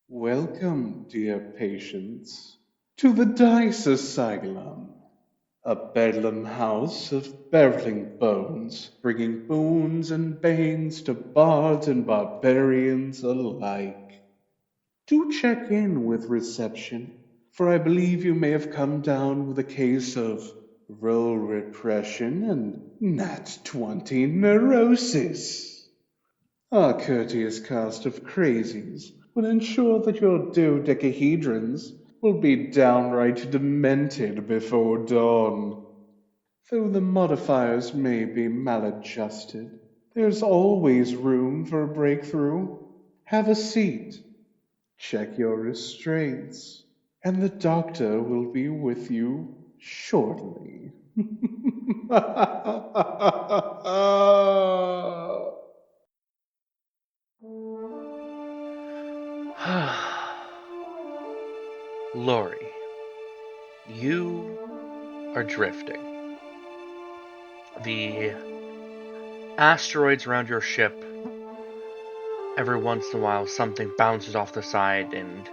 Welcome, dear patients, to the Dice Asylum, a bedlam house of beveling bones, bringing boons and banes to bards and barbarians alike. Do check in with reception, for I believe you may have come down with a case of role repression and Nat 20 neurosis. Our courteous cast of crazies will ensure that your dodecahedrons will be downright demented before dawn. Though the modifiers may be maladjusted, there's always room for a breakthrough. Have a seat, check your restraints, and the doctor will be with you shortly. Loree, you are drifting. The asteroids around your ship, every once in a while something bounces off the side and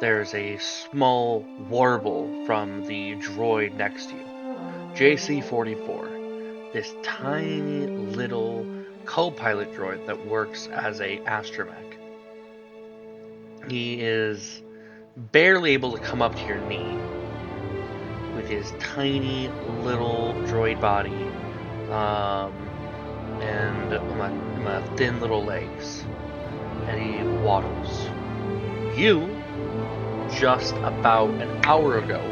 there's a small warble from the droid next to you. JC-44, this tiny little co-pilot droid that works as a astromech. He is barely able to come up to your knee with his tiny little droid body and my thin little legs, and he waddles. You, just about an hour ago,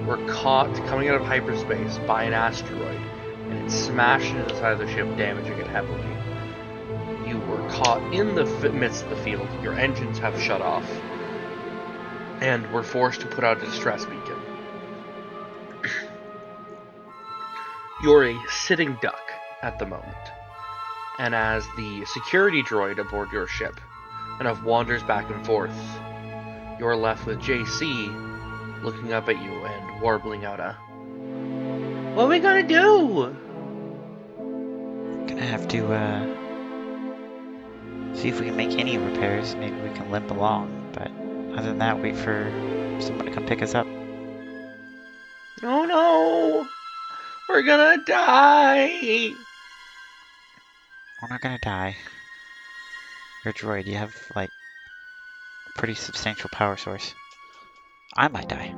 were caught coming out of hyperspace by an asteroid, and it smashed into the side of the ship, damaging it heavily. You were caught in the midst of the field, your engines have shut off, and were forced to put out a distress beacon. You're a sitting duck at the moment, and as the security droid aboard your ship kind of wanders back and forth, you're left with JC looking up at you and warbling out a, "What are we gonna do?" Gonna have to see if we can make any repairs. Maybe we can limp along, but other than that, wait for someone to come pick us up. Oh no! We're gonna die! We're not gonna die. You're a droid. You have, like, a pretty substantial power source. I might die.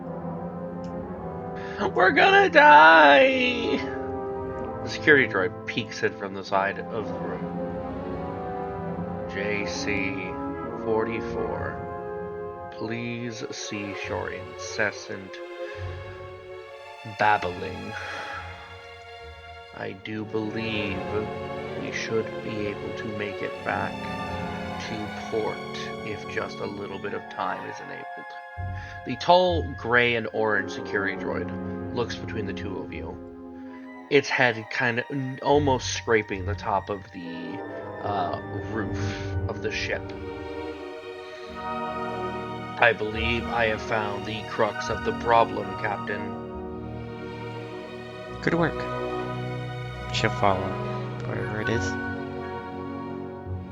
We're gonna die! The security droid peeks in from the side of the room. JC-44, please cease your incessant babbling. I do believe we should be able to make it back to port if just a little bit of time is enabled. The tall gray and orange security droid looks between the two of you, its head kind of almost scraping the top of the roof of the ship. I believe I have found the crux of the problem, Captain. Good work. She'll follow wherever it is.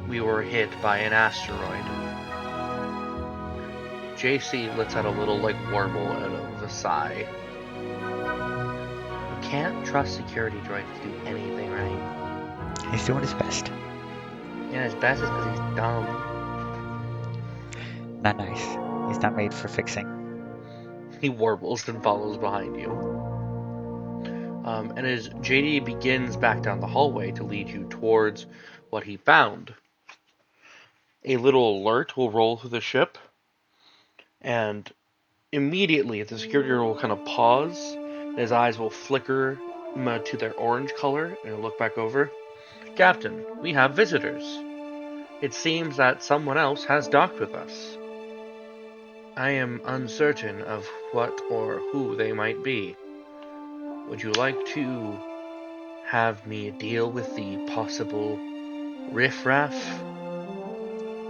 We were hit by an asteroid. JC lets out a little, warble out of a sigh. You can't trust security droids to do anything right. He's doing his best. Yeah, his best is because he's dumb. Not nice. He's not made for fixing. He warbles and follows behind you. And as JD begins back down the hallway to lead you towards what he found, a little alert will roll through the ship, and immediately the security guard will kind of pause, and his eyes will flicker to their orange color, and he'll look back over. "Captain, we have visitors. It seems that someone else has docked with us. I am uncertain of what or who they might be. Would you like to have me deal with the possible riffraff?"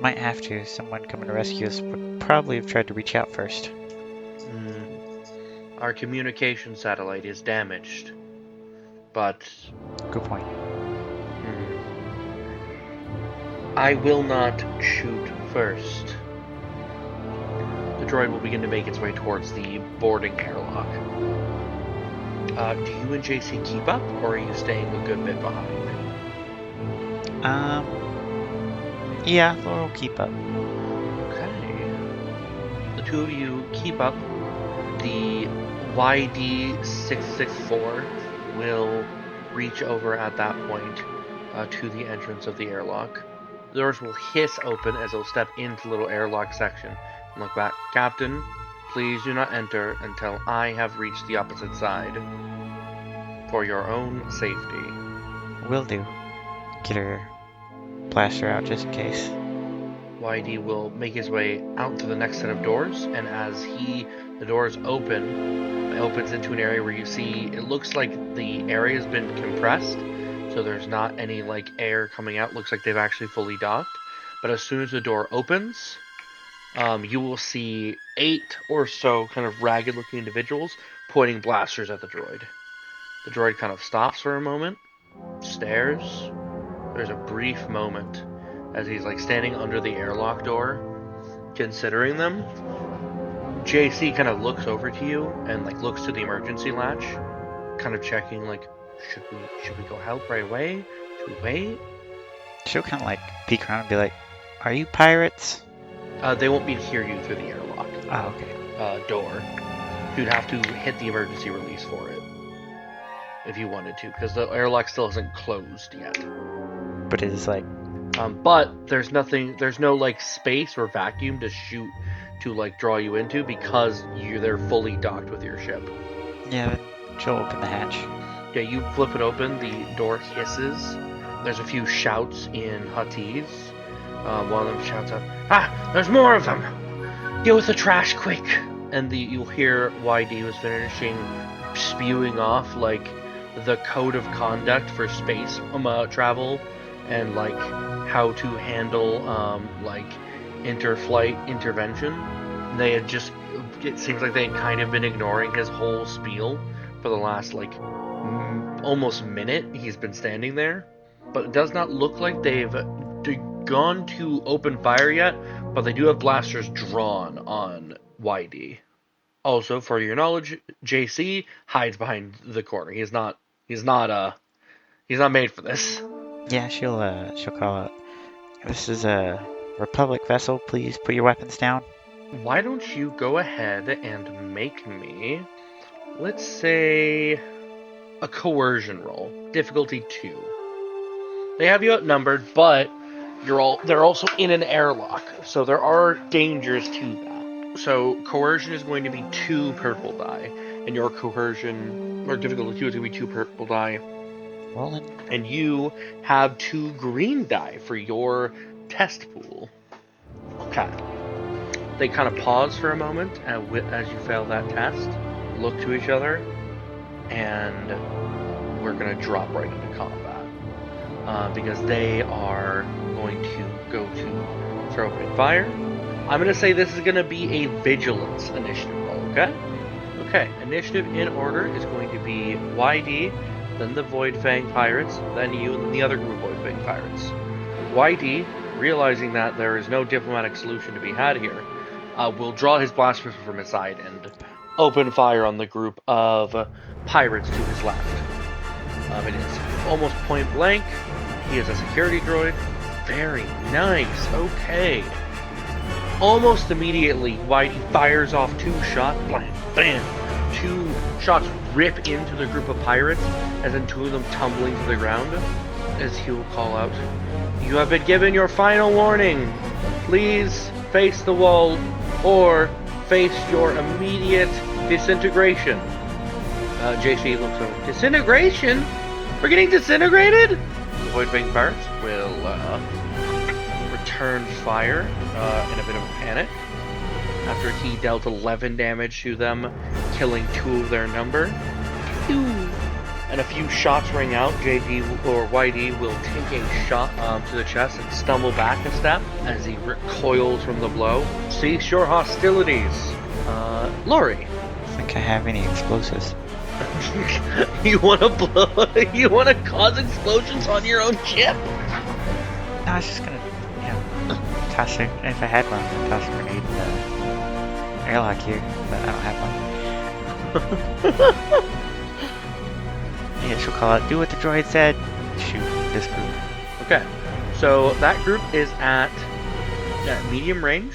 Might have to. Someone coming to rescue us would probably have tried to reach out first. Our communication satellite is damaged, but Good point. I will not shoot first. the droid will begin to make its way towards the boarding airlock. Do you and JC keep up, or are you staying a good bit behind? Yeah, Loree will keep up. Okay. The two of you keep up. The YD-664 will reach over at that point to the entrance of the airlock. The doors will hiss open as it'll step into the little airlock section and look back. Captain, please do not enter until I have reached the opposite side. For your own safety. Will do. Get her blaster out just in case. YD will make his way out to the next set of doors, and as the doors open, it opens into an area where you see, it looks like the area has been compressed, so there's not any like air coming out. Looks like they've actually fully docked. But as soon as the door opens, you will see 8 or so kind of ragged looking individuals pointing blasters at the droid. The droid kind of stops for a moment, stares. There's a brief moment as he's like standing under the airlock door, considering them. JC kind of looks over to you and like looks to the emergency latch, kind of checking like, should we go help right away? Should we wait? She'll kind of like peek around and be like, "Are you pirates?" They won't be able to hear you through the airlock Oh, okay. door. You'd have to hit the emergency release for it if you wanted to, because the airlock still isn't closed yet. But it is like, but there's no like space or vacuum to shoot to like draw you into because they're fully docked with your ship. yeah, then she'll open the hatch. Yeah, you flip it open, the door hisses. There's a few shouts in Huttese. One of them shouts out, "Ah, there's more of them! Deal with the trash quick!" And you'll hear YD was finishing spewing off like the code of conduct for space travel and like how to handle like inter-flight intervention. They had just, it seems like they had kind of been ignoring his whole spiel for the last like almost minute he's been standing there. But it does not look like they've gone to open fire yet, but they do have blasters drawn on YD. Also, for your knowledge, JC hides behind the corner. He's not made for this. Yeah, she'll call out, "This is a Republic vessel. Please put your weapons down." Why don't you go ahead and make me, let's say, a coercion roll, difficulty 2. They have you outnumbered, but they're also in an airlock, so there are dangers to that. So coercion is going to be 2 purple die, and your coercion, or difficulty 2 is going to be 2 purple die. Rolling. And you have 2 green die for your test pool. Okay. They kind of pause for a moment as you fail that test, look to each other, and we're going to drop right into combat. Because they are going to go to throw open fire. I'm going to say this is going to be a vigilance initiative roll, okay? Okay, initiative in order is going to be YD, then the Void Fang Pirates, then you, and then the other group of Void Fang Pirates. YD, realizing that there is no diplomatic solution to be had here, will draw his blaster pistol from his side and open fire on the group of pirates to his left. It is almost point blank. He is a security droid. Very nice. Okay. Almost immediately, Whitey fires off 2 shots. Blam, bam. 2 shots rip into the group of pirates, as then 2 of them tumbling to the ground. As he will call out, "You have been given your final warning. Please face the wall or face your immediate disintegration." JC looks over. "Disintegration? We're getting disintegrated?" The Void Fang Pirates will return fire in a bit of a panic after he dealt 11 damage to them, killing 2 of their number. And a few shots ring out. JD or YD will take a shot to the chest and stumble back a step as he recoils from the blow. Cease your hostilities. Loree. I think I have any explosives. You wanna you wanna cause explosions on your own ship? No, I was just gonna, toss it. If I had one, I'd toss a grenade airlock here, but I don't have one. Yeah, she'll call out, do what the droid said. Shoot this group. Okay, so that group is at medium range.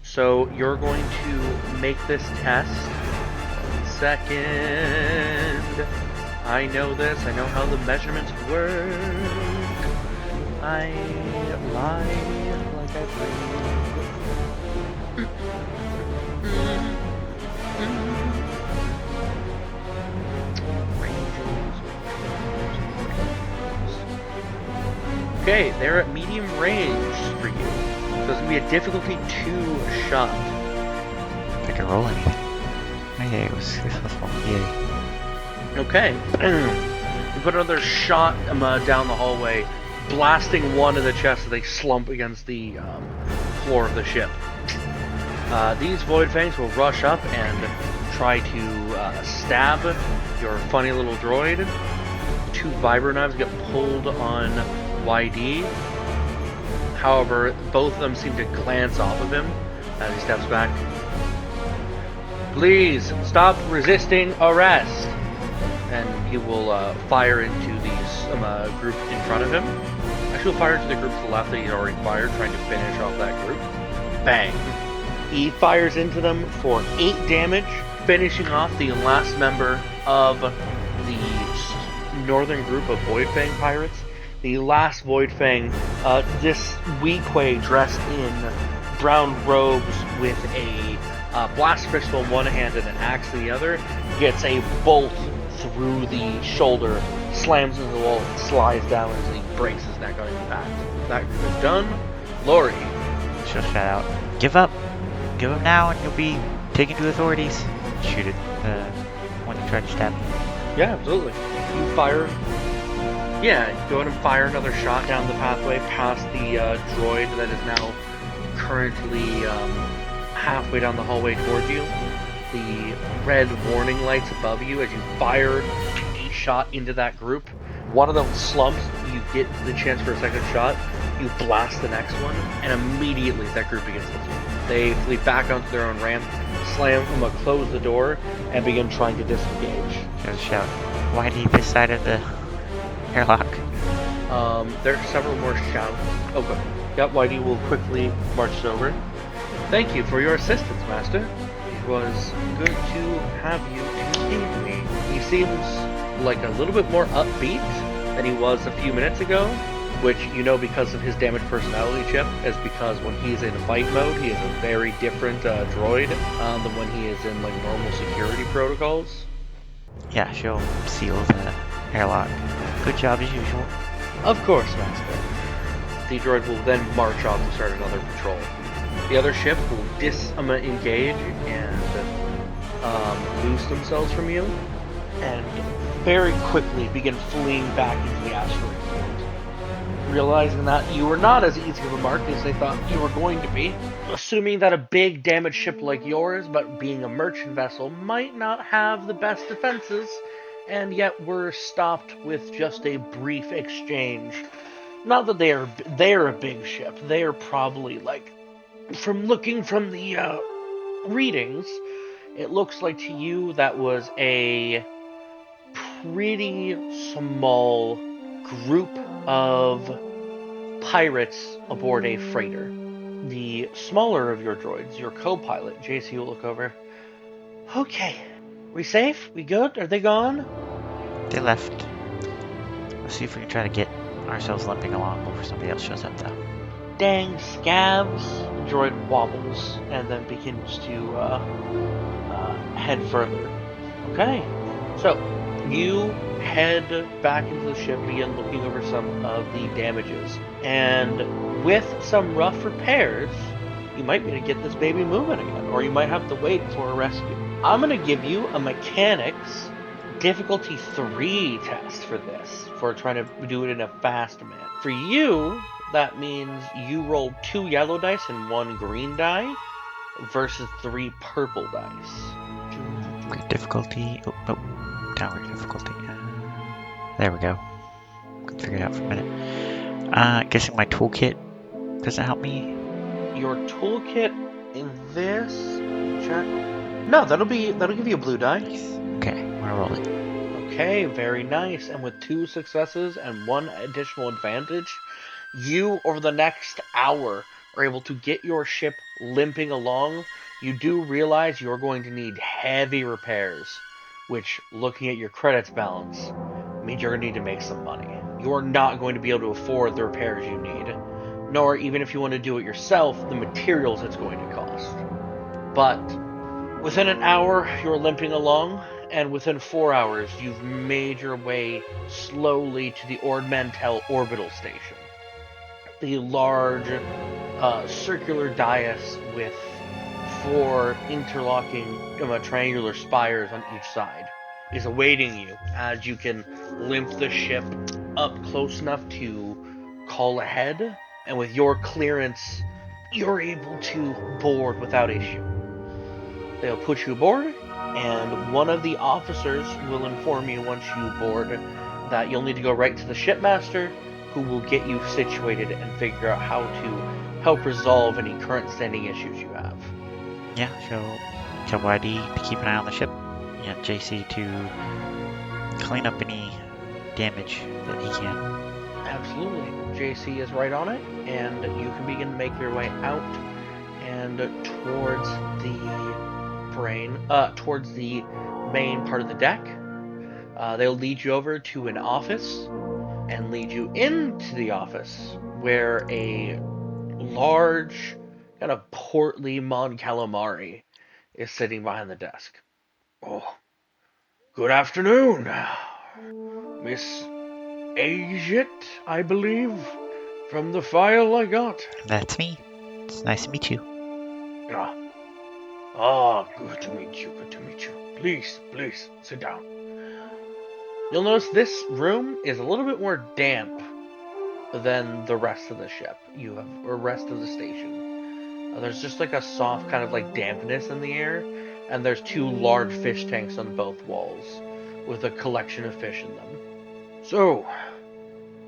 So you're going to make this test. 1 second. I know this. I know how the measurements work. I lie like I breathe. Okay, they're at medium range for you. So it's going to be a difficulty 2 shot. If I can roll anything. Oh, yeah, it was successful. Yay. Okay. You put another shot down the hallway, blasting one in the chest as they slump against the floor of the ship. These Void Fangs will rush up and try to stab your funny little droid. 2 vibro knives get pulled on YD. However, both of them seem to glance off of him as he steps back. Please stop resisting arrest. And he will fire into these group in front of him. Actually, he'll fire into the group to the left that he's already fired, trying to finish off that group. Bang. He fires into them for 8 damage, finishing off the last member of the northern group of Void Fang pirates. The last Void Fang, this Weequay dressed in brown robes with a blast pistol in one hand and an axe in the other, gets a bolt through the shoulder, slams into the wall, and slides down as he breaks his neck on impact. That group is done. Loree. She'll shout out, give up! Give up now and you'll be taken to authorities. Shoot it, when you try to stab me. Yeah, absolutely. You fire. Yeah, go ahead and fire another shot down the pathway past the droid that is now currently halfway down the hallway towards you. The red warning lights above you as you fire a shot into that group. One of them slumps, you get the chance for a second shot, you blast the next one, and immediately that group begins to flee. They flee back onto their own ramp, close the door, and begin trying to disengage. Just shout, why do you this side of the airlock? There are several more shouts. Oh, good. Yep, YD will quickly march over. Thank you for your assistance, Master. It was good to have you to aid me. He seems like a little bit more upbeat than he was a few minutes ago, which you know because of his damaged personality chip, is because when he's in fight mode, he is a very different droid than when he is in like normal security protocols. Yeah, she'll seal the airlock. Good job as usual. Of course, Master. The droid will then march off to start another patrol. The other ship will disengage and loose themselves from you, and very quickly begin fleeing back into the asteroid field. Realizing that you were not as easy of a mark as they thought you were going to be, assuming that a big damaged ship like yours, but being a merchant vessel, might not have the best defenses, and yet were stopped with just a brief exchange. Not that they're a big ship. They are probably like, from looking from the readings, it looks like to you that was a pretty small group of pirates aboard a freighter. The smaller of your droids, your co-pilot, JC, will look over. Okay, we safe? We good? Are they gone? They left. Let's see if we can try to get ourselves limping along before somebody else shows up, though. Dang scabs. The droid wobbles and then begins to head further. Okay, so you head back into the ship, begin looking over some of the damages, and with some rough repairs, you might be able to get this baby moving again, or you might have to wait for a rescue. I'm going to give you a mechanics difficulty 3 test for this, for trying to do it in a fast manner. For you, that means you roll 2 yellow dice and 1 green die versus 3 purple dice. Okay, difficulty. Oh, downward difficulty. There we go. Couldn't figure it out for a minute. Guessing my toolkit doesn't help me. Your toolkit in this check. No, that'll give you a blue die. Nice. Okay, I'm gonna roll it. Okay, very nice. And with 2 successes and 1 additional advantage, you over the next hour are able to get your ship limping along. You do realize you're going to need heavy repairs, which, looking at your credits balance, means you're going to need to make some money. You're not going to be able to afford the repairs you need, nor even if you want to do it yourself, the materials it's going to cost. But within an hour, you're limping along, and within 4 hours, you've made your way slowly to the Ord Mantell orbital station. The large circular dais with 4 interlocking triangular spires on each side is awaiting you as you can limp the ship up close enough to call ahead, and with your clearance, you're able to board without issue. They'll put you aboard, and one of the officers will inform you once you board that you'll need to go right to the shipmaster, who will get you situated and figure out how to help resolve any current standing issues you have. Yeah, tell Whitey to keep an eye on the ship. Yeah, JC to clean up any damage that he can. Absolutely. JC is right on it, and you can begin to make your way out and towards towards the main part of the deck. They'll lead you over to an office and lead you into the office where a large, kind of portly Mon Calamari is sitting behind the desk. Oh, good afternoon, Miss Agit, I believe, from the file I got. That's me. It's nice to meet you. Good to meet you, good to meet you. Please, please, sit down. You'll notice this room is a little bit more damp than the rest of the ship or rest of the station. There's just like a soft kind of like dampness in the air, and there's 2 large fish tanks on both walls with a collection of fish in them. So,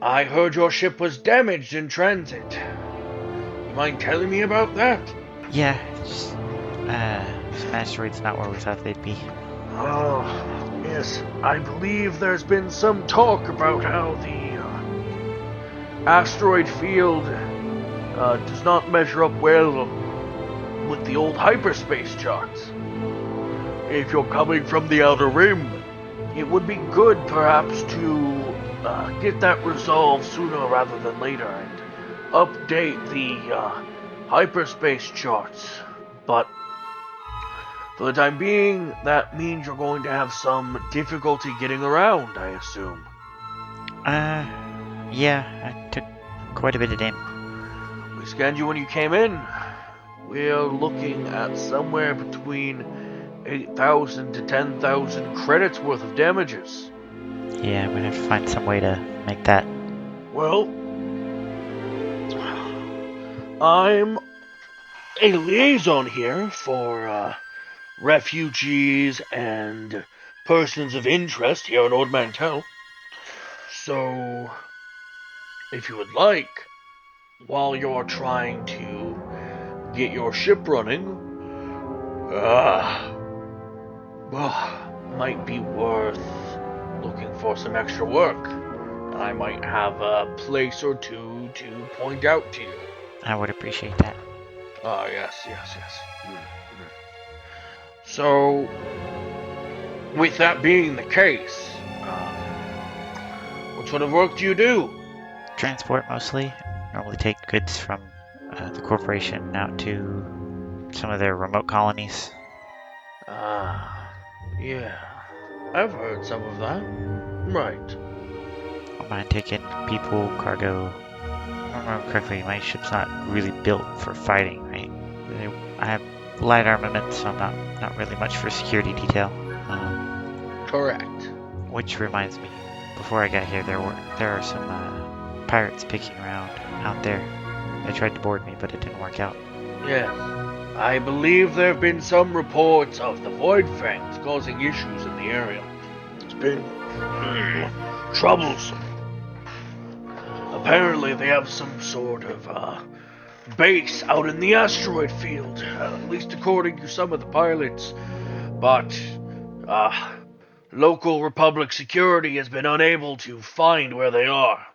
I heard your ship was damaged in transit. You mind telling me about that? Yeah, just some asteroids not where we thought they'd be. Oh, yes. I believe there's been some talk about how the asteroid field does not measure up well with the old hyperspace charts. If you're coming from the Outer Rim, it would be good perhaps to get that resolved sooner rather than later and update the hyperspace charts. But for the time being, that means you're going to have some difficulty getting around, I assume. Yeah, I took quite a bit of damage. We scanned you when you came in. We're looking at somewhere between 8,000 to 10,000 credits worth of damages. Yeah, I'm gonna have to find some way to make that. Well, I'm a liaison here for refugees and persons of interest here in Ord Mantell. So, if you would like, while you're trying to get your ship running, might be worth looking for some extra work. I might have a place or 2 to point out to you. I would appreciate that. Yes. So, with that being the case, what sort of work do you do? Transport mostly. Normally take goods from the corporation out to some of their remote colonies. Yeah. I've heard some of that. Right. Don't mind taking people, cargo. If I remember correctly, my ship's not really built for fighting, right? I have light armament, so I'm not really much for security detail. Correct. Which reminds me, before I got here, there are some pirates picking around out there. They tried to board me, but it didn't work out. Yes. I believe there have been some reports of the Void Fangs causing issues in the area. It's been troublesome. Apparently they have some sort of base out in the asteroid field, at least according to some of the pilots. But local Republic security has been unable to find where they are.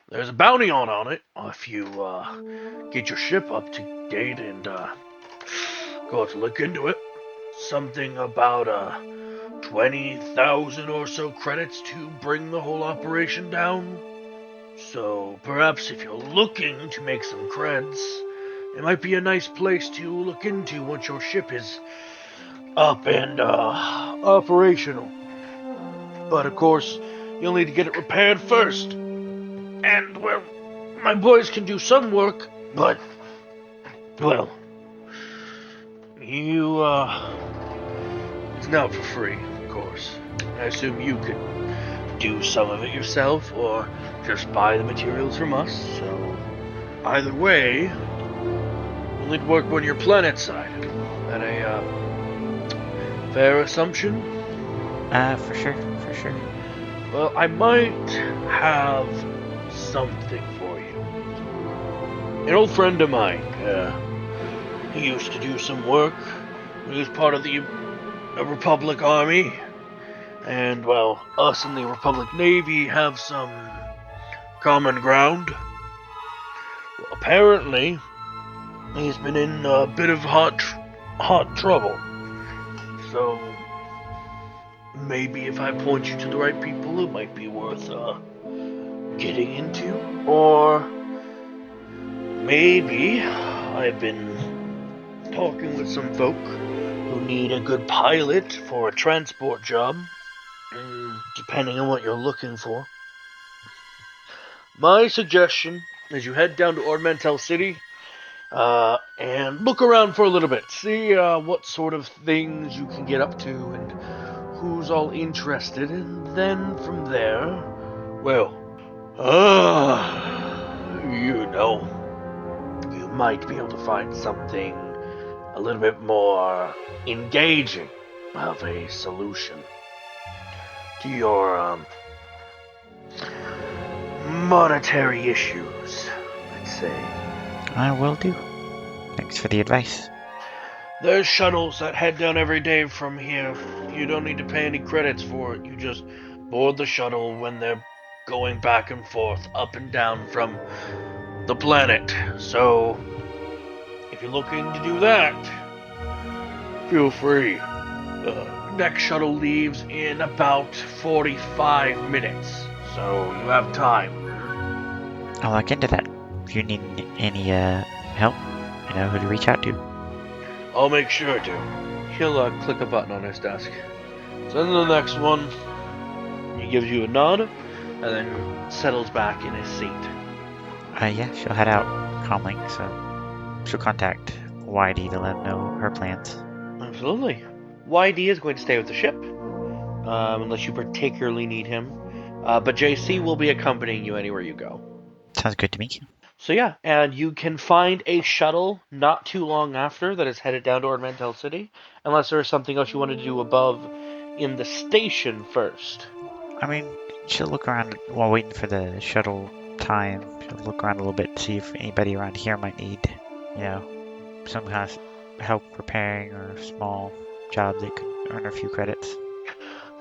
There's a bounty on it if you get your ship up to date and go to look into it. Something about 20,000 or so credits to bring the whole operation down. So perhaps if you're looking to make some creds, it might be a nice place to look into once your ship is up and operational. But of course, you'll need to get it repaired first. And, well, my boys can do some work, but, well, you, it's not for free, of course. I assume you could do some of it yourself, or just buy the materials from us, so either way, you'll need to work on your planet side. Is that a, fair assumption? For sure, for sure. Well, I might have something for you. An old friend of mine, he used to do some work. He was part of the Republic Army. And, well, us and the Republic Navy have some common ground. Well, apparently, he's been in a bit of hot trouble. So, maybe if I point you to the right people, it might be worth getting into. Or maybe I've been talking with some folk who need a good pilot for a transport job, depending on what you're looking for. My suggestion is you head down to Ornamental City and look around for a little bit. See what sort of things you can get up to and who's all interested. And then from there, well, you might be able to find something a little bit more engaging of a solution to your monetary issues, let's say. I will do. Thanks for the advice. There's shuttles that head down every day from here. You don't need to pay any credits for it. You just board the shuttle when they're going back and forth, up and down from the planet. So, if you're looking to do that, feel free. Next shuttle leaves in about 45 minutes, so you have time. I'll look into that. If you need any help, you know who to reach out to. I'll make sure to. He'll click a button on his desk. So then the next one, he gives you a nod, and then settles back in his seat. Yeah, she'll head out calmly, so she'll contact Whitey to let him know her plans. Absolutely. YD is going to stay with the ship, unless you particularly need him. But JC will be accompanying you anywhere you go. Sounds good to me. So yeah, and you can find a shuttle not too long after that is headed down to Ornamental City, unless there is something else you want to do above in the station first. I mean, she'll look around while waiting for the shuttle time. She'll look around a little bit to see if anybody around here might need, you know, some kind of help repairing or small job that could earn a few credits.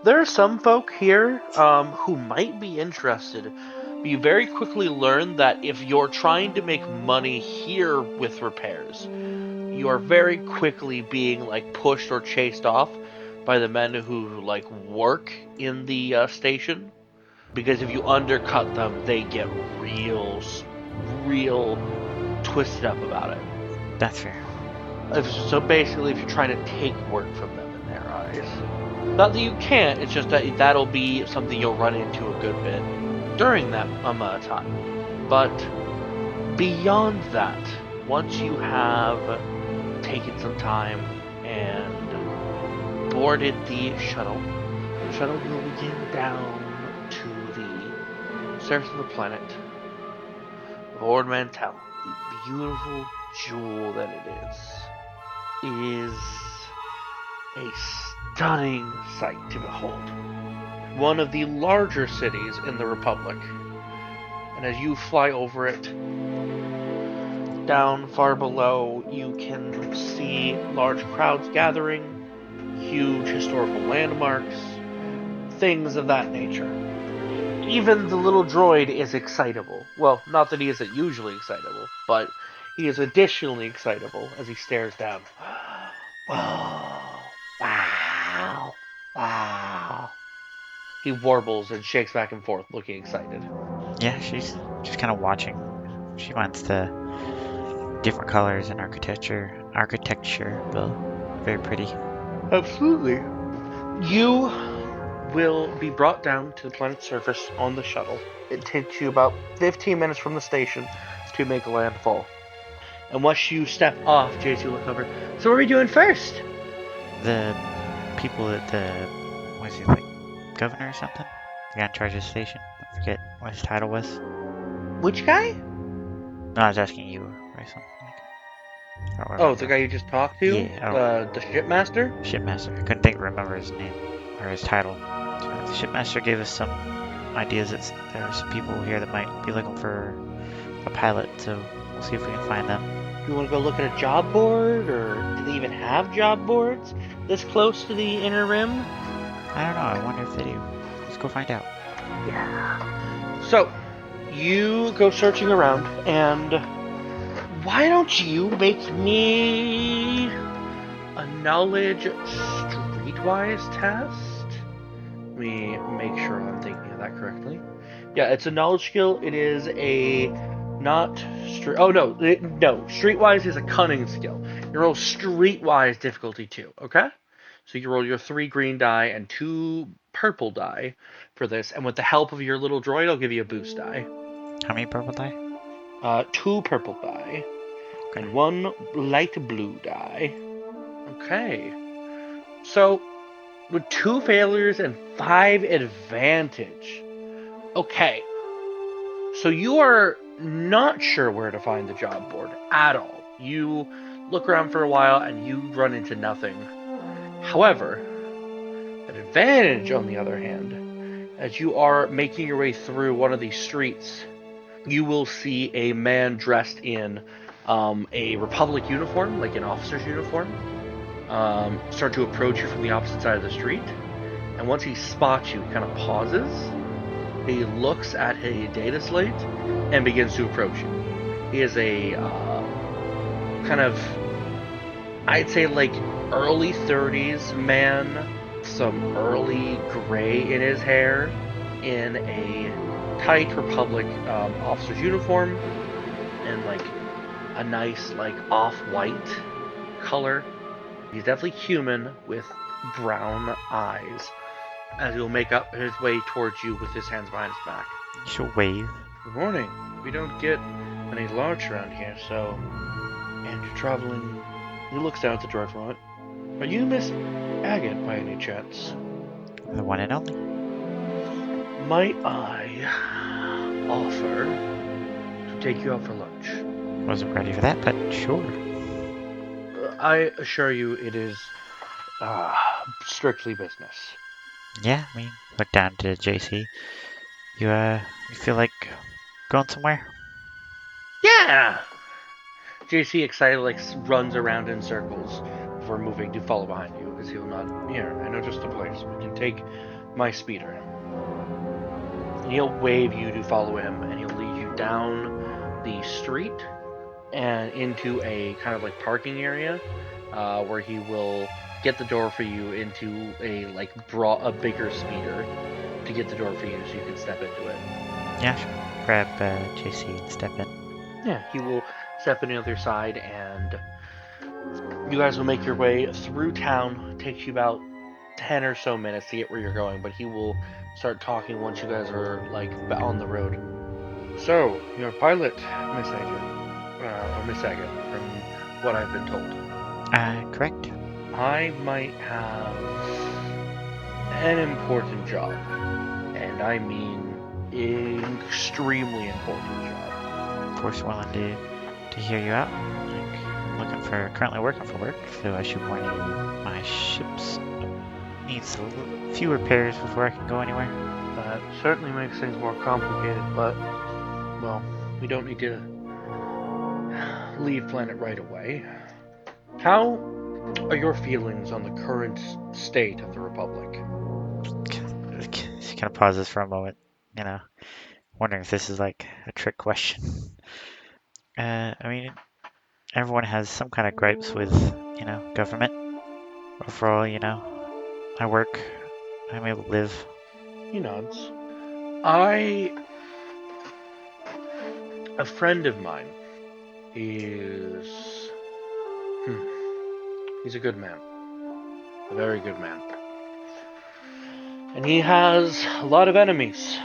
There are some folk here who might be interested. But you very quickly learn that if you're trying to make money here with repairs, you are very quickly being pushed or chased off by the men who work in the station. Because if you undercut them, they get real twisted up about it. That's fair. So basically, if you're trying to take work from them in their eyes. Not that you can't, it's just that that'll be something you'll run into a good bit during that amount of time. But beyond that, once you have taken some time and boarded the shuttle will begin down to the surface of the planet of Ord Mantell. The beautiful jewel that it is a stunning sight to behold. One of the larger cities in the Republic. And as you fly over it, Down far below, you can see large crowds gathering, huge historical landmarks, things of that nature. Even the little droid is excitable. Well, not that he isn't usually excitable, but he is additionally excitable as he stares down. Whoa! Wow! Wow! He warbles and shakes back and forth, looking excited. Yeah, she's just kind of watching. She finds the different colors and architecture, Bill. Very pretty. Absolutely. You will be brought down to the planet's surface on the shuttle. It takes you about 15 minutes from the station to make landfall. And once you step off, JC will look over. So what are we doing first? The people at the, what is he, like, governor or something? The guy in charge of the station? I forget what his title was. Which guy? No, I was asking you or something. I don't Oh, the remember. guy you just talked to? Yeah, I don't. The shipmaster? Shipmaster. I couldn't remember his name or his title. So the shipmaster gave us some ideas that there are some people here that might be looking for a pilot, so we'll see if we can find them. You want to go look at a job board, or do they even have job boards this close to the inner rim? I don't know. I wonder if they do. Let's go find out. Yeah. So, you go searching around, and why don't you make me a knowledge streetwise test? Let me make sure I'm thinking of that correctly. Yeah, it's a knowledge skill. It is a not street. Oh no, no. Streetwise is a cunning skill. You roll streetwise difficulty 2. Okay, so you roll your 3 green die and 2 purple die for this, and with the help of your little droid, I'll give you a boost die. How many purple die? 2 purple die Okay. and 1 light blue die. Okay, so with 2 failures and 5 advantage. Okay, so you are not sure where to find the job board at all. You look around for a while and you run into nothing. However, an advantage, on the other hand, as you are making your way through one of these streets, you will see a man dressed in a Republic uniform, like an officer's uniform, start to approach you from the opposite side of the street. And once he spots you, he kind of pauses. He looks at a data slate and begins to approach you. He is a kind of, I'd say, like early 30s man, some early gray in his hair, in a tight Republic officer's uniform, and like a nice like off-white color. He's definitely human with brown eyes, as he'll make up his way towards you with his hands behind his back. You should wave. Good morning. We don't get any large around here, so... And you're traveling... He looks down at the droid for it. Are you Miss Agate by any chance? The one and only. Might I offer to take you out for lunch? Wasn't ready for that, but sure. I assure you it is strictly business. Yeah, I mean, look down to JC. You feel like going somewhere? Yeah! JC excited like runs around in circles before moving to follow behind you as he'll nod. Here, I know just the place. We can take my speeder. And he'll wave you to follow him, and he'll lead you down the street and into a kind of like parking area where he will get the door for you into a like a bigger speeder to get the door for you so you can step into it. Yeah, sure. Grab JC and step in. Yeah, he will step in the other side, and you guys will make your way through town. It takes you about 10 or so minutes to get where you're going, but he will start talking once you guys are like on the road. So, you're a pilot, Miss Agate, or Miss Agate, from what I've been told. Correct. I might have an important job, and I mean extremely important job. Of course, willing to hear you out. Like, currently working for work, so I should warn you, my ship's needs a few repairs before I can go anywhere. That certainly makes things more complicated, but, well, we don't need to leave planet right away, how are your feelings on the current state of the Republic? She kind of pauses for a moment, you know, wondering if this is like a trick question. I mean, everyone has some kind of gripes with, government. Overall, I work, I'm able to live. He nods. A friend of mine is, he's a good man, a very good man. And he has a lot of enemies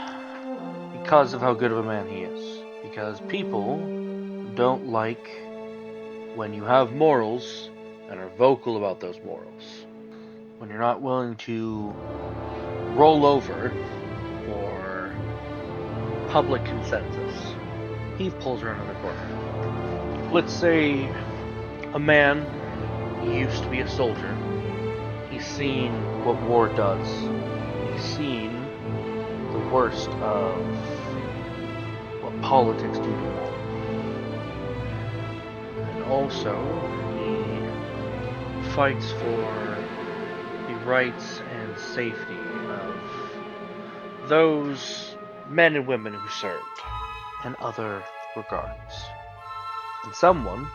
because of how good of a man he is. Because people don't like when you have morals and are vocal about those morals. When you're not willing to roll over for public consensus. He pulls around the corner. Let's say a man used to be a soldier. He's seen what war does. He's seen the worst of what politics do to war. And also, he fights for the rights and safety of those men and women who served, and other regards. And someone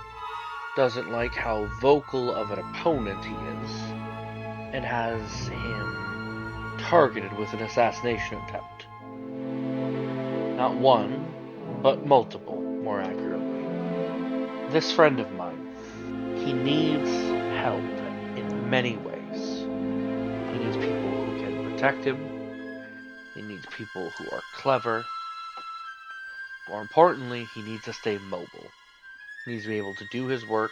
doesn't like how vocal of an opponent he is, and has him targeted with an assassination attempt. Not one, but multiple, more accurately. This friend of mine, he needs help in many ways. He needs people who can protect him. He needs people who are clever. More importantly, he needs to stay mobile. He needs to be able to do his work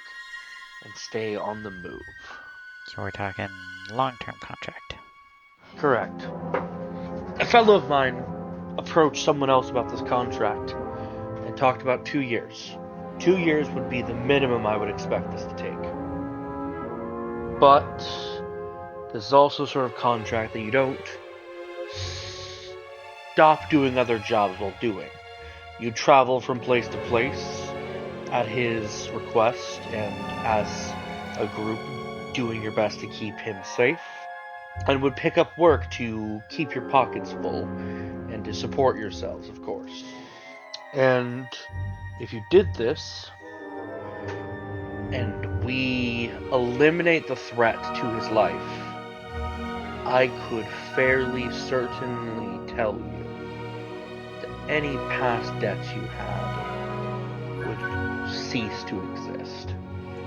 and stay on the move. So we're talking long-term contract. Correct. A fellow of mine approached someone else about this contract and talked about 2 years. 2 years would be the minimum I would expect this to take. But this is also sort of contract that you don't stop doing other jobs while doing. You travel from place to place at his request and as a group doing your best to keep him safe, and would pick up work to keep your pockets full and to support yourselves, of course. And if you did this, and we eliminate the threat to his life, I could fairly certainly tell you that any past debts you had would cease to exist.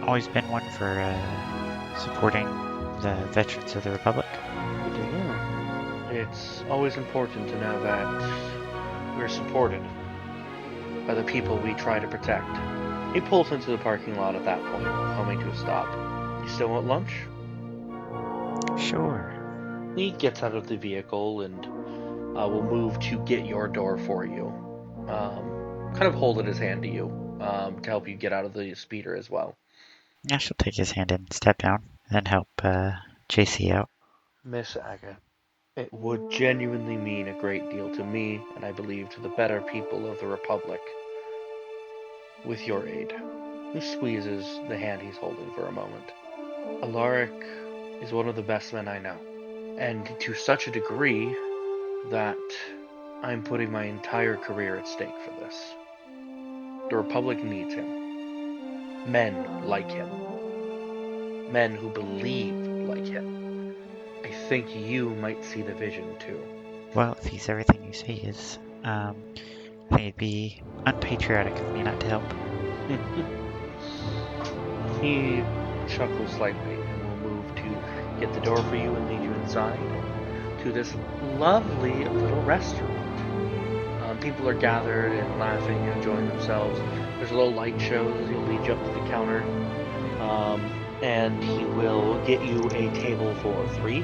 Always been one for supporting the veterans of the Republic. It's always important to know that we're supported by the people we try to protect. He pulls into the parking lot at that point, coming to a stop. You still want lunch? Sure. He gets out of the vehicle and will move to get your door for you. Kind of holding his hand to you to help you get out of the speeder as well. Yeah, she'll take his hand and step down, and then help JC out. Miss Aga, it would genuinely mean a great deal to me, and I believe to the better people of the Republic, with your aid. He squeezes the hand he's holding for a moment. Alaric is one of the best men I know, and to such a degree that I'm putting my entire career at stake for this. The Republic needs him. Men like him. Men who believe like him. I think you might see the vision too. Well, if he's everything you say he is, I think it'd be unpatriotic of me not to help. He chuckles slightly and will move to get the door for you and lead you inside to this lovely little restaurant. People are gathered and laughing and enjoying themselves. There's a little light show as he'll lead you up to the counter. And he will get you a table for 3,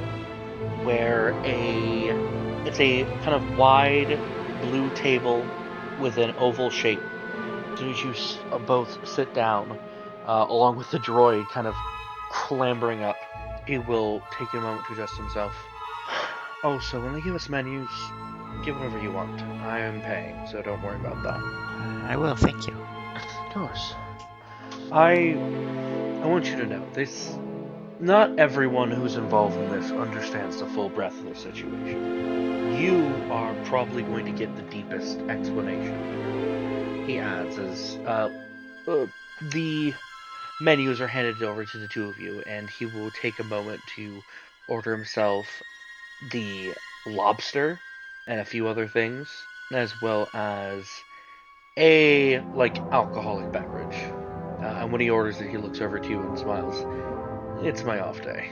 where it's a kind of wide blue table with an oval shape. As soon as you both sit down, along with the droid kind of clambering up, he will take a moment to adjust himself. Oh, so when they give us menus, give whatever you want. I am paying, so don't worry about that. I will, thank you. Of course. I want you to know this. Not everyone who's involved in this understands the full breadth of the situation. You are probably going to get the deepest explanation. He adds as the menus are handed over to the two of you, and he will take a moment to order himself the lobster and a few other things, as well as a alcoholic beverage. And when he orders it, he looks over to you and smiles. It's my off day.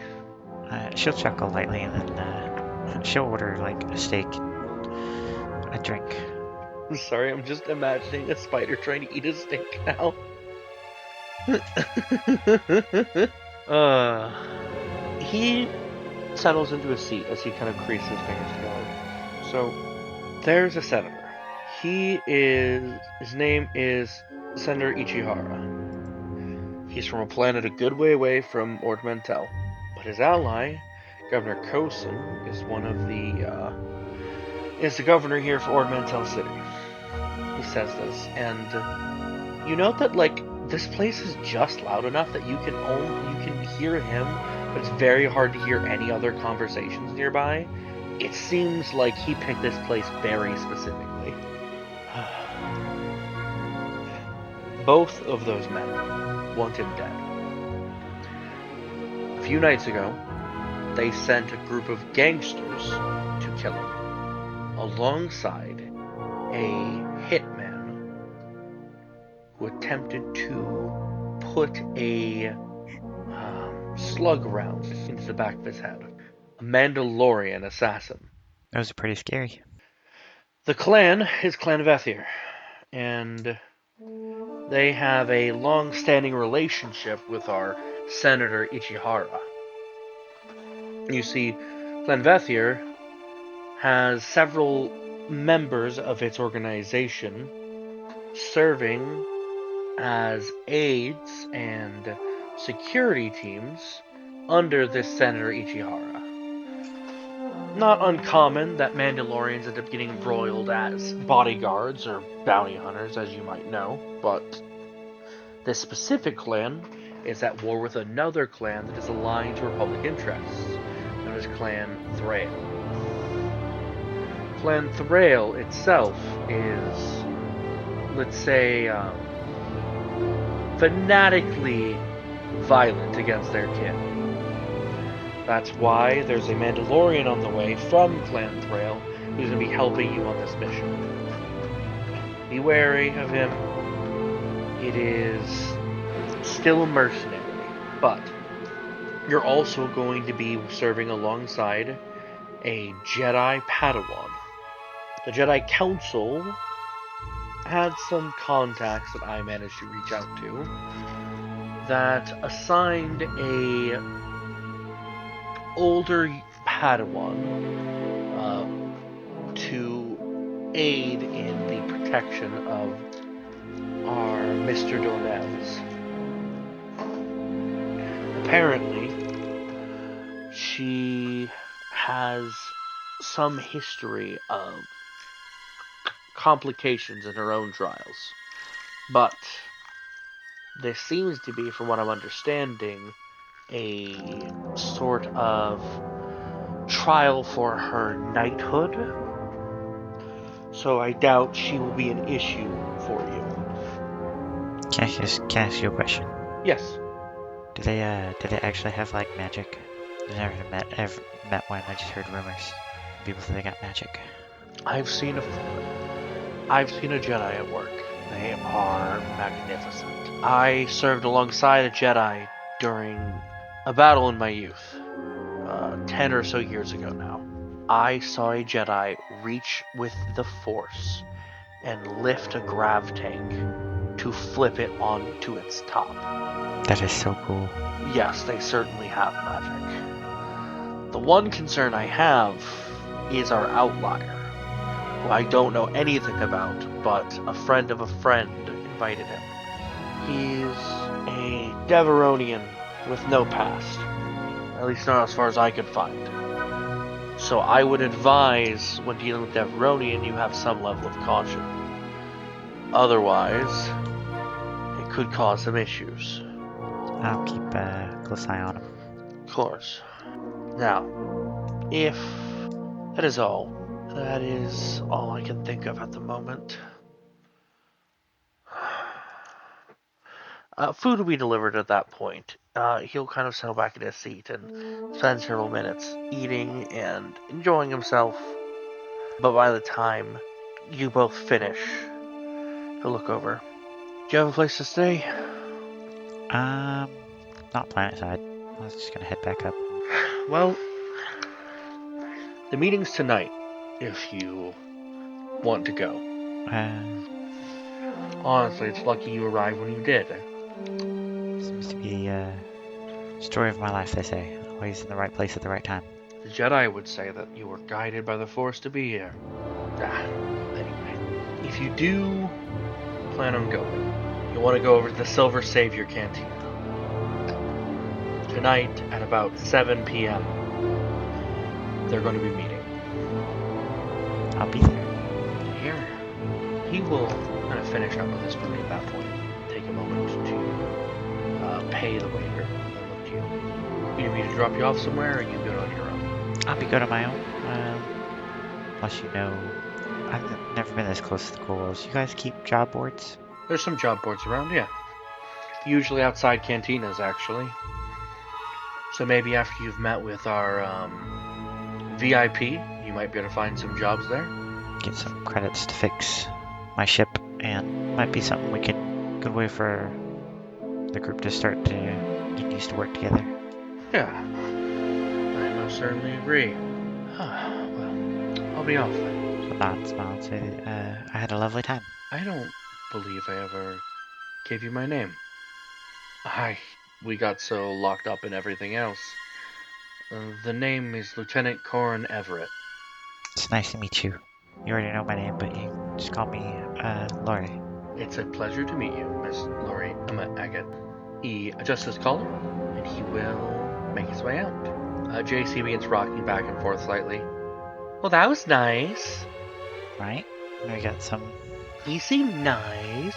She'll chuckle lightly and then she'll order like a steak, a drink. I'm sorry, I'm just imagining a spider trying to eat a steak now. He settles into a seat as he kind of creases his fingers together. So, there's a senator. His name is Senator Ichihara. He's from a planet a good way away from Ornamental, but his ally, Governor Kosen, is the governor here for Ornamental City. He says this, and you note that this place is just loud enough that you can hear him, but it's very hard to hear any other conversations nearby. It seems like he picked this place very specifically. Both of those men want him dead. A few nights ago, they sent a group of gangsters to kill him, alongside a hitman who attempted to put a slug round into the back of his head. A Mandalorian assassin. Those are pretty scary. The clan is Clan Vethir, and they have a long-standing relationship with our Senator Ichihara. You see, Clan Vethir has several members of its organization serving as aides and security teams under this Senator Ichihara. Not uncommon that Mandalorians end up getting embroiled as bodyguards or bounty hunters, as you might know, but this specific clan is at war with another clan that is aligned to Republic interests, known as Clan Thrail. Clan Thrail itself is, let's say, fanatically violent against their kin. That's why there's a Mandalorian on the way from Clan Thrail who's going to be helping you on this mission. Be wary of him. It is still a mercenary, but you're also going to be serving alongside a Jedi Padawan. The Jedi Council had some contacts that I managed to reach out to that assigned a older Padawan to aid in the protection of our Mr. Dornez. Apparently, she has some history of complications in her own trials, but this seems to be, from what I'm understanding, a sort of trial for her knighthood, so I doubt she will be an issue for you. Can I ask you a question? Yes. Do they actually have like magic? I've never met one. I just heard rumors. People say they got magic. I've seen a Jedi at work. They are magnificent. I served alongside a Jedi during a battle in my youth, 10 or so years ago now. I saw a Jedi reach with the Force and lift a grav tank to flip it onto its top. That is so cool. Yes, they certainly have magic. The one concern I have is our outlier, who I don't know anything about, but a friend of a friend invited him. He's a Deveronian with no past, at least not as far as I could find. So I would advise, when dealing with Deveronian, you have some level of caution. Otherwise, it could cause some issues. I'll keep a close eye on him. Of course. Now, if that is all I can think of at the moment. Food will be delivered at that point. He'll kind of settle back in his seat and spend several minutes eating and enjoying himself. But by the time you both finish, he'll look over. Do you have a place to stay? Not planning aside. I was just gonna head back up. Well, the meeting's tonight, if you want to go. Honestly, it's lucky you arrived when you did. Seems to be a story of my life, they say. Always in the right place at the right time. The Jedi would say that you were guided by the Force to be here. Anyway, if you do plan on going, you want to go over to the Silver Savior Canteen. Tonight at about 7 p.m. They're going to be meeting. I'll be there. Here. He will kind of finish up with his food at that point. Take a moment to pay the waiter and then look to you. You need me to drop you off somewhere, or are you good on your own? I'll be good on my own. Unless you know, I've never been this close to the Coals. You guys keep job boards? There's some job boards around, yeah. Usually outside cantinas, actually. So maybe after you've met with our VIP, you might be able to find some jobs there. Get some credits to fix my ship, and might be something we could, good way for the group to start to get used to work together. Yeah, I most certainly agree. Well, I'll be off then. So nod, smile, and say, I had a lovely time. I don't believe I ever gave you my name. We got so locked up in everything else. The name is Lieutenant Corin Everett. It's nice to meet you. You already know my name, but you just call me, Loree. It's a pleasure to meet you, Miss Loree. Agate. He adjusts his collar, and he will make his way out. JC begins rocking back and forth slightly. Well, that was nice. Right? We got some... He seemed nice.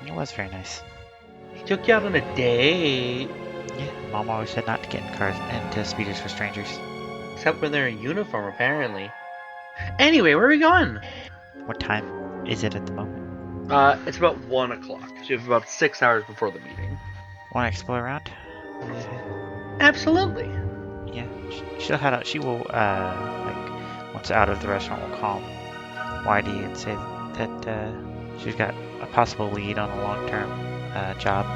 It was very nice. He took you out on a date. Yeah, Mom always said not to get in cars into speeders for strangers. Except when they're in uniform, apparently. Anyway, where are we going? What time is it at the moment? It's about 1 o'clock. So you have about 6 hours before the meeting. Want to explore around? Absolutely. Yeah, she'll head out. She will, once out of the restaurant, will call Whitey and say that she's got a possible lead on a long-term job.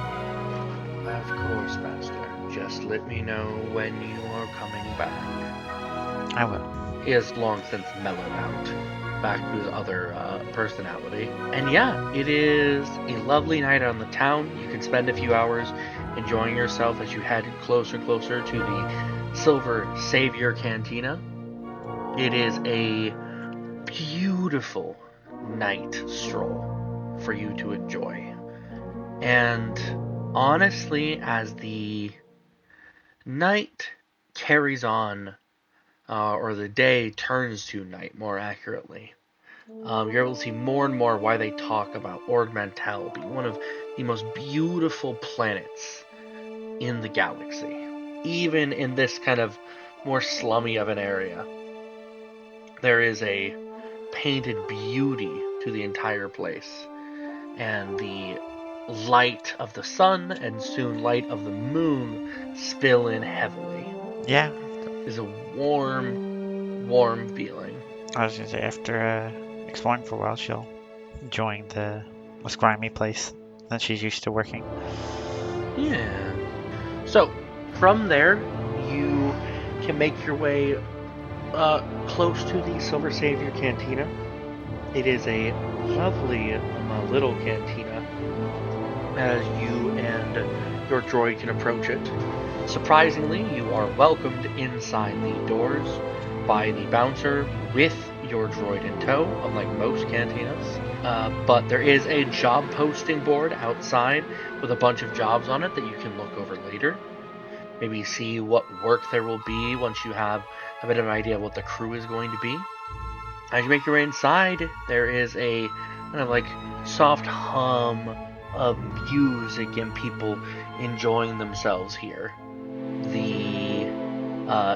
Of course, Master. Just let me know when you are coming back. I will. He has long since mellowed out, back to his other personality. And yeah, it is a lovely night on the town. You can spend a few hours enjoying yourself as you head closer and closer to the Silver Savior Cantina. It is a beautiful night stroll for you to enjoy. And honestly, as the night carries on, or the day turns to night, more accurately, you're able to see more and more why they talk about Ord Mantell being one of the most beautiful planets in the galaxy. Even in this kind of more slummy of an area, there is a painted beauty to the entire place. And the light of the sun and soon light of the moon spill in heavily. Yeah. It's a warm, warm feeling. I was gonna say, after exploring for a while, she'll join the less grimy place that she's used to working. Yeah. So, from there, you can make your way close to the Silver Savior Cantina. It is a lovely little cantina as you and your droid can approach it. Surprisingly, you are welcomed inside the doors by the bouncer with your droid in tow, unlike most cantinas. But there is a job posting board outside with a bunch of jobs on it that you can look over later. Maybe see what work there will be once you have a bit of an idea of what the crew is going to be. As you make your way inside, there is a kind of like soft hum of music and people enjoying themselves here. The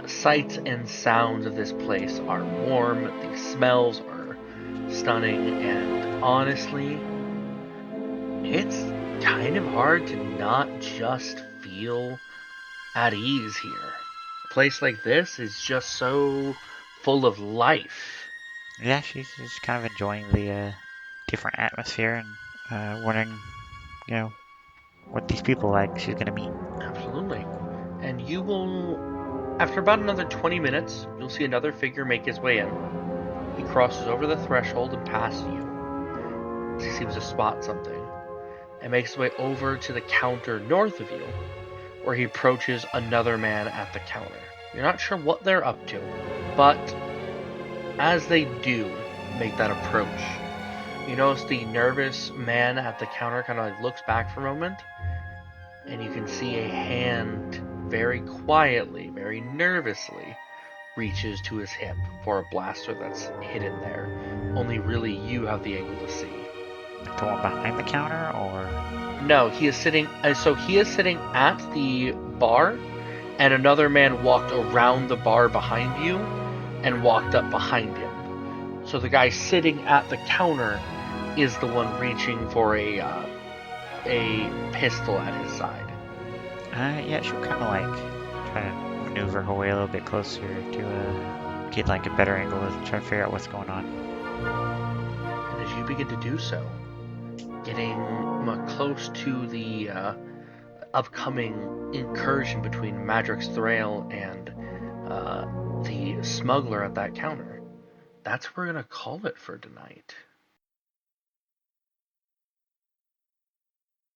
sights and sounds of this place are warm, the smells are stunning, and honestly, it's kind of hard to not just feel at ease here. A place like this is just so full of life. Yeah, she's just kind of enjoying the different atmosphere and wondering, you know, what these people like she's gonna meet. Absolutely. And you will, after about another 20 minutes, you'll see another figure make his way in. He crosses over the threshold and passes you. He seems to spot something and makes his way over to the counter north of you, where he approaches another man at the counter. You're not sure what they're up to, but as they do make that approach, you notice the nervous man at the counter kind of like looks back for a moment, and you can see a hand very quietly, very nervously reaches to his hip for a blaster that's hidden there. Only really you have the angle to see. The one behind the counter, or No, he is sitting. So he is sitting at the bar, and another man walked around the bar behind you and walked up behind him. So the guy sitting at the counter is the one reaching for a pistol at his side. yeah, she'll kind of like try to maneuver her way a little bit closer to get like a better angle and try to figure out what's going on. And as you begin to do so, getting close to the upcoming incursion between Madrix Thrail and the smuggler at that counter, that's where we're gonna call it for tonight.